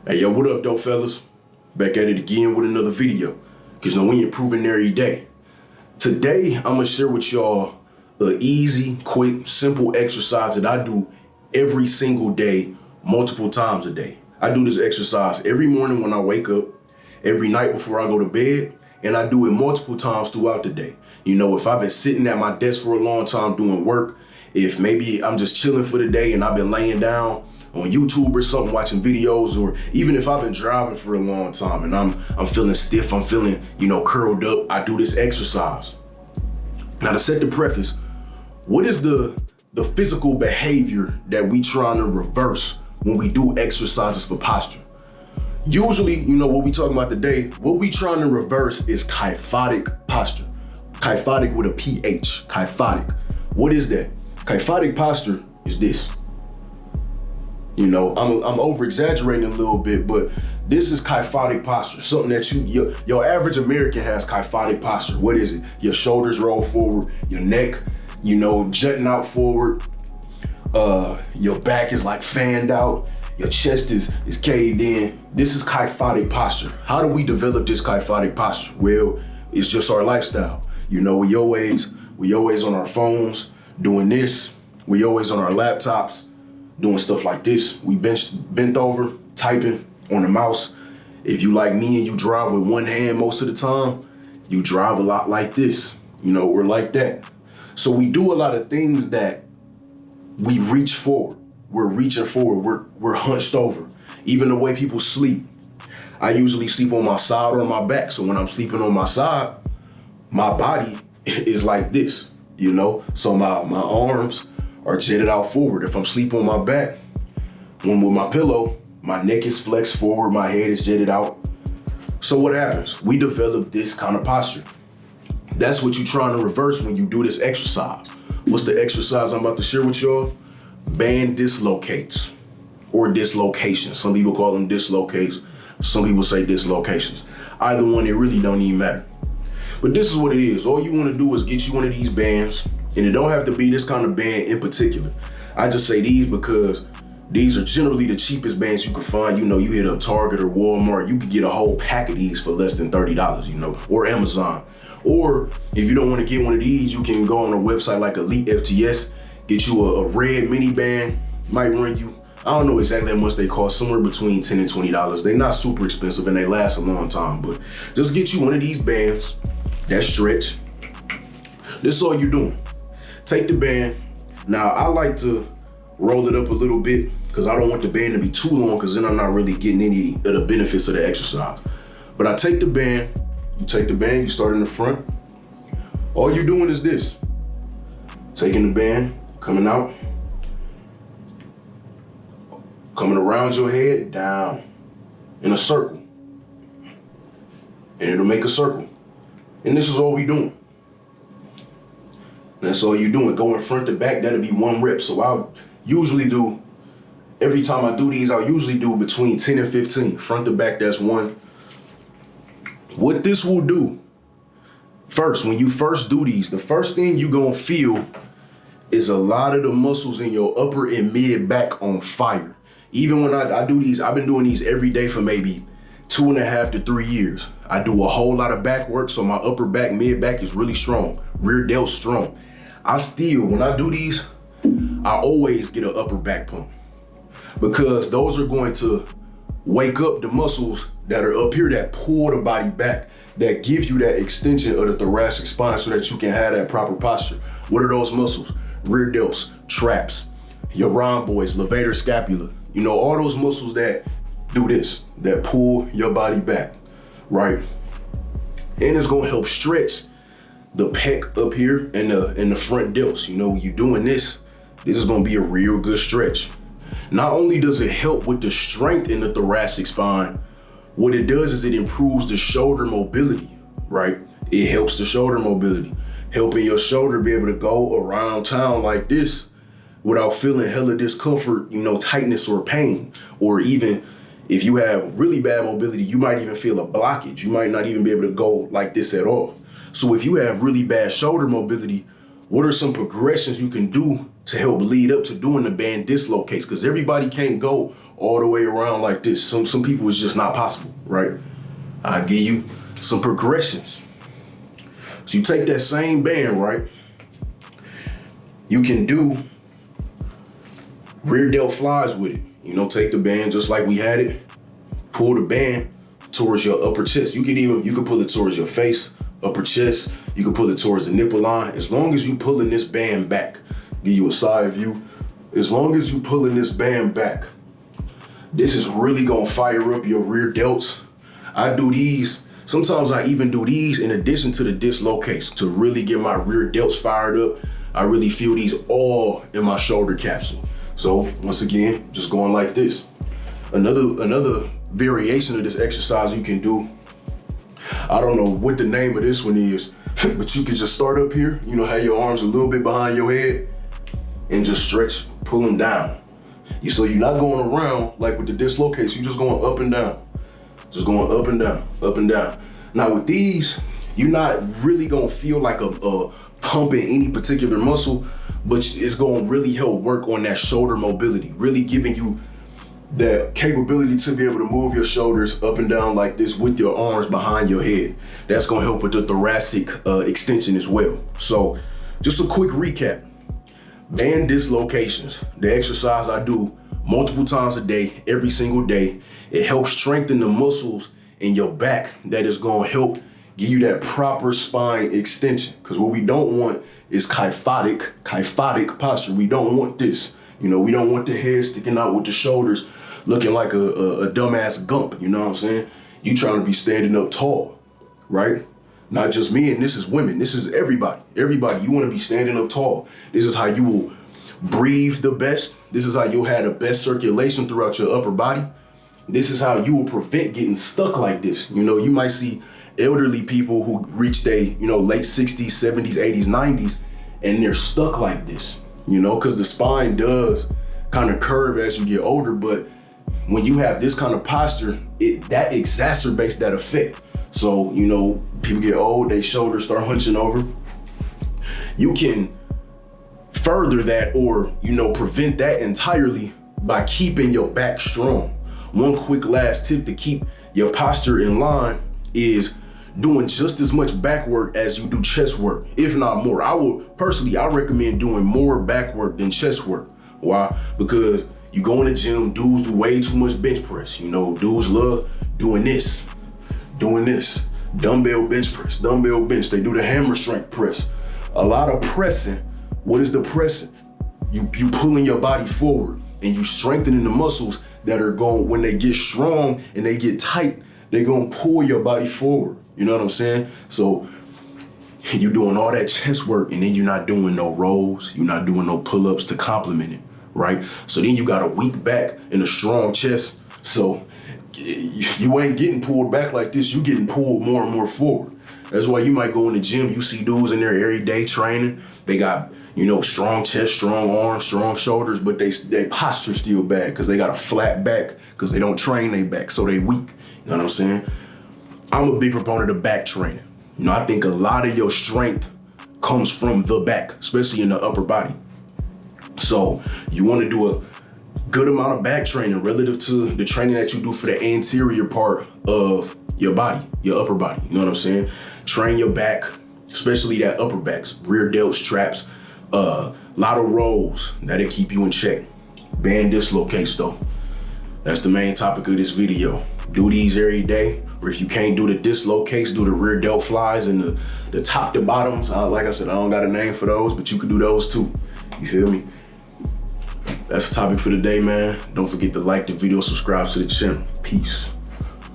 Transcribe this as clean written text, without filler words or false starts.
Hey, yo, what up, though, fellas? Back at it again with another video. Because, we improving every day. Today, I'm going to share with y'all an easy, quick, simple exercise that I do every single day, multiple times a day. I do this exercise every morning when I wake up, every night before I go to bed, and I do it multiple times throughout the day. If I've been sitting at my desk for a long time doing work, if maybe I'm just chilling for the day and I've been laying down on YouTube or something, watching videos, or even if I've been driving for a long time and I'm feeling stiff, I'm feeling, curled up, I do this exercise. Now, to set the preface, what is the physical behavior that we trying to reverse when we do exercises for posture? Usually, what we talking about today, what we trying to reverse is kyphotic posture. Kyphotic with a PH, kyphotic. What is that? Kyphotic posture is this. I'm over exaggerating a little bit, but this is kyphotic posture. Something that your average American has kyphotic posture. What is it? Your shoulders roll forward, your neck, jutting out forward. Your back is like fanned out. Your chest is caved in. This is kyphotic posture. How do we develop this kyphotic posture? Well, it's just our lifestyle. We always on our phones doing this. We always on our laptops doing stuff like this. We bent over, typing on the mouse. If you like me and you drive with one hand most of the time, you drive a lot like this, or like that. So we do a lot of things that we reach forward. We're reaching forward. We're hunched over. Even the way people sleep. I usually sleep on my side or on my back. So when I'm sleeping on my side, my body is like this, So my arms are jetted out forward. If I'm sleeping on my back, when with my pillow, my neck is flexed forward, my head is jetted out. So what happens? We develop this kind of posture. That's what you're trying to reverse when you do this exercise. What's the exercise I'm about to share with y'all? Band dislocates or dislocations. Some people call them dislocates. Some people say dislocations. Either one, it really don't even matter. But this is what it is. All you want to do is get you one of these bands. And it don't have to be this kind of band in particular. I just say these because these are generally the cheapest bands you can find. You hit up Target or Walmart, you could get a whole pack of these for less than $30, or Amazon. Or if you don't want to get one of these, you can go on a website like Elite FTS, get you a red mini band, might run you, I don't know exactly how much they cost, somewhere between $10 and $20. They're not super expensive and they last a long time, but just get you one of these bands that stretch. This is all you're doing. Take the band. Now, I like to roll it up a little bit because I don't want the band to be too long because then I'm not really getting any of the benefits of the exercise. But I take the band, you start in the front. All you're doing is this. Taking the band, coming out, coming around your head, down, in a circle. And it'll make a circle. And this is all we doing. That's all you're doing. Going front to back, that'll be one rep. So I'll usually do, every time I do these, I'll usually do between 10 and 15. Front to back, that's one. What this will do, first, when you first do these, the first thing you're gonna feel is a lot of the muscles in your upper and mid back on fire. Even when I do these, I've been doing these every day for maybe 2.5 to 3 years. I do a whole lot of back work, so my upper back, mid back is really strong. Rear delt strong. When I do these, I always get an upper back pump because those are going to wake up the muscles that are up here that pull the body back, that give you that extension of the thoracic spine so that you can have that proper posture. What are those muscles? Rear delts, traps, your rhomboids, levator scapula. All those muscles that do this, that pull your body back, right? And it's gonna help stretch the pec up here and the front delts. You doing this is gonna be a real good stretch. Not only does it help with the strength in the thoracic spine, what it does is it improves the shoulder mobility, right? It helps the shoulder mobility, helping your shoulder be able to go around town like this without feeling hella discomfort, tightness or pain. Or even if you have really bad mobility, you might even feel a blockage. You might not even be able to go like this at all. So if you have really bad shoulder mobility, what are some progressions you can do to help lead up to doing the band dislocates? Because everybody can't go all the way around like this. Some people it's just not possible, right? I'll give you some progressions. So you take that same band, right? You can do rear delt flies with it. You know, take the band just like we had it, pull the band towards your upper chest. You can pull it towards your face, upper chest. You can pull it towards the nipple line. As long as you pulling this band back, give you a side view. As long as you pulling this band back, this is really gonna fire up your rear delts. I do these. Sometimes I even do these in addition to the dislocates to really get my rear delts fired up. I really feel these all in my shoulder capsule. So once again, just going like this. Another variation of this exercise you can do. I don't know what the name of this one is, but you can just start up here, you know, have your arms a little bit behind your head and just stretch, pull them down. So you're not going around like with the dislocates, you're just going up and down. Just going up and down, up and down. Now with these, you're not really gonna feel like a pump in any particular muscle, but it's gonna really help work on that shoulder mobility, really giving you the capability to be able to move your shoulders up and down like this with your arms behind your head. That's gonna help with the thoracic extension as well. So just a quick recap. Band dislocations, the exercise I do multiple times a day, every single day. It helps strengthen the muscles in your back that is gonna help give you that proper spine extension. Because what we don't want is kyphotic posture. We don't want this. You know, we don't want the head sticking out with the shoulders looking like a dumbass gump, you know what I'm saying? You trying to be standing up tall, right? Not just me, and this is women, this is everybody. Everybody, you wanna be standing up tall. This is how you will breathe the best. This is how you'll have the best circulation throughout your upper body. This is how you will prevent getting stuck like this. You know, you might see elderly people who reach their, late 60s, 70s, 80s, 90s, and they're stuck like this, because the spine does kind of curve as you get older, but when you have this kind of posture, that exacerbates that effect. So, people get old, their shoulders start hunching over. You can further that or, prevent that entirely by keeping your back strong. One quick last tip to keep your posture in line is doing just as much back work as you do chest work, if not more. I recommend doing more back work than chest work. Why? Because you go in the gym, dudes do way too much bench press. Dudes love doing this, dumbbell bench press, dumbbell bench. They do the hammer strength press. A lot of pressing. What is the pressing? You pulling your body forward and you strengthening the muscles that are going, when they get strong and they get tight, they're gonna pull your body forward. You know what I'm saying? So you doing all that chest work and then you're not doing no rolls, you're not doing no pull-ups to complement it, right? So then you got a weak back and a strong chest. So you ain't getting pulled back like this, you getting pulled more and more forward. That's why you might go in the gym, you see dudes in there every day training, they got, strong chest, strong arms, strong shoulders, but they posture still bad because they got a flat back because they don't train their back, so they weak. You know what I'm saying? I'm a big proponent of back training. I think a lot of your strength comes from the back, especially in the upper body. So you want to do a good amount of back training relative to the training that you do for the anterior part of your body, your upper body. You know what I'm saying? Train your back, especially that upper backs, rear delts, traps, lot of rolls that'll keep you in check. Band dislocates though. That's the main topic of this video. Do these every day, or if you can't do the dislocates, do the rear delt flies and the top to bottoms. Like I said, I don't got a name for those, but you can do those too. You feel me? That's the topic for the day, man. Don't forget to like the video, subscribe to the channel. Peace.